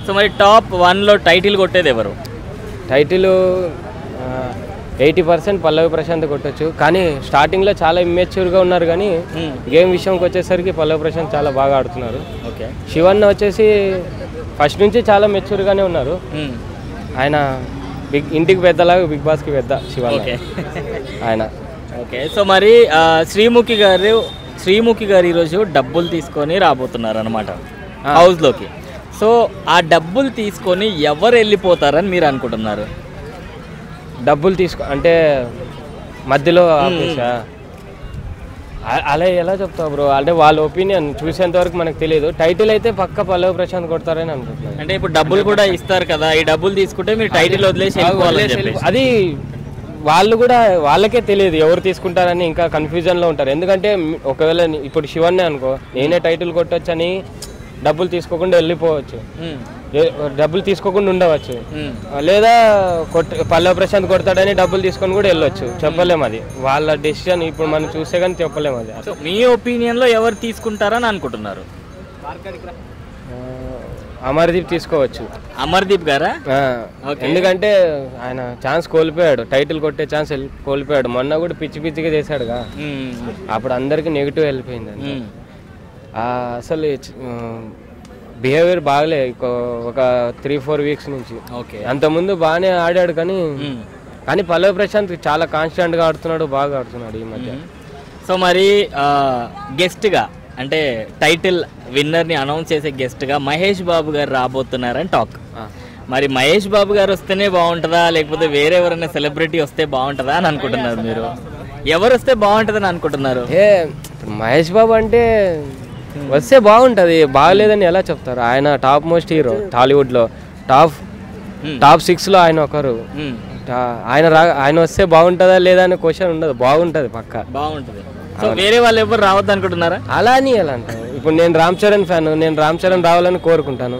So మరి top 1లో title కొట్టేది ఎవరు? టైటిల్ 80% పల్లవి ప్రశాంత్ కొట్టచ్చు, కానీ స్టార్టింగ్లో చాలా ఇమ్మెచ్యూర్గా ఉన్నారు, కానీ గేమ్ విషయంకి వచ్చేసరికి పల్లవి ప్రశాంత్ చాలా బాగా ఆడుతున్నారు. ఓకే. శివన్న వచ్చేసి ఫస్ట్ నుంచి చాలా మెచ్యూర్గానే ఉన్నారు. ఆయన ఇంటికి పెద్దలాగా బిగ్ బాస్కి పెద్ద శివన్న ఆయన. ఓకే. సో మరి శ్రీముఖి గారు ఈరోజు డబ్బులు తీసుకొని రాబోతున్నారు అనమాట హౌస్లోకి. సో ఆ డబ్బులు తీసుకొని ఎవరు వెళ్ళిపోతారని మీరు అనుకుంటున్నారు? డబ్బులు అంటే మధ్యలో ఆపేసా అలా ఎలా చెప్తావు బ్రో? అంటే వాళ్ళ ఒపీనియన్ చూసేంత వరకు మనకు తెలియదు. టైటిల్ అయితే పక్క పల్లవి ప్రశాంత్ కొడతారని అనుకుంటున్నాను. అంటే ఇప్పుడు డబ్బులు కూడా ఇస్తారు కదా, ఈ డబ్బులు తీసుకుంటే మీరు టైటిల్ వదిలేసి అది వాళ్ళు కూడా వాళ్ళకే తెలియదు ఎవరు తీసుకుంటారని, ఇంకా కన్ఫ్యూజన్లో ఉంటారు. ఎందుకంటే ఒకవేళ ఇప్పుడు శివన్నే అనుకో, నేనే టైటిల్ కొట్టొచ్చని డబ్బులు తీసుకోకుండా వెళ్ళిపోవచ్చు, డబ్బులు తీసుకోకుండా ఉండవచ్చు, లేదా పల్లవి ప్రశాంత్ కొడతాడని డబ్బులు తీసుకొని కూడా వెళ్ళొచ్చు. చెప్పలేము, అది వాళ్ళ డెసిషన్. ఇప్పుడు మనం చూస్తే కానీ చెప్పలేము అది. మీ ఒపీనియన్లో ఎవరు తీసుకుంటారని అనుకుంటున్నారు? అమర్దీప్ తీసుకోవచ్చు. అమర్దీప్ గారా? ఎందుకంటే ఆయన ఛాన్స్ కోల్పోయాడు, టైటిల్ కొట్టే ఛాన్స్ కోల్పోయాడు. మొన్న కూడా పిచ్చిగా చేశాడుగా, అప్పుడు అందరికి నెగిటివ్ వెళ్ళిపోయింది. అసలు బిహేవియర్ బాగలే ఒక 3-4 వీక్స్ నుంచి. అంతకుముందు బాగానే ఆడాడు, కానీ పల్లవి ప్రశాంత్ చాలా కాన్స్టెంట్గా ఆడుతున్నాడు, బాగా ఆడుతున్నాడు ఈ మధ్య. సో మరి గెస్ట్గా అంటే టైటిల్ విన్నర్ని అనౌన్స్ చేసే గెస్ట్గా మహేష్ బాబు గారు రాబోతున్నారని టాక్. మరి మహేష్ బాబు గారు వస్తేనే బాగుంటుందా, లేకపోతే వేరే ఎవరైనా సెలబ్రిటీ వస్తే బాగుంటుందా అని అనుకుంటున్నారు మీరు? ఎవరు వస్తే బాగుంటుందని అనుకుంటున్నారు? మహేష్ బాబు అంటే వస్తే బాగుంటుంది, బాగలేదని ఎలా చెప్తారు? ఆయన టాప్ మోస్ట్ హీరో టాలీవుడ్లో, టాప్ 6లో ఆయన ఒకరు. ఆయన వస్తే బాగుంటుందా లేదా అనే క్వశ్చన్ ఉండదు, బాగుంటుంది, పక్కా బాగుంటుంది. సో వేరే వాళ్ళు ఎవరు రావద్దు అనుకుంటున్నారా? అలా అని ఎలా అంటారు? ఇప్పుడు నేను రామ్ చరణ్ ఫ్యాన్, నేను రామ్ చరణ్ రావాలని కోరుకుంటాను.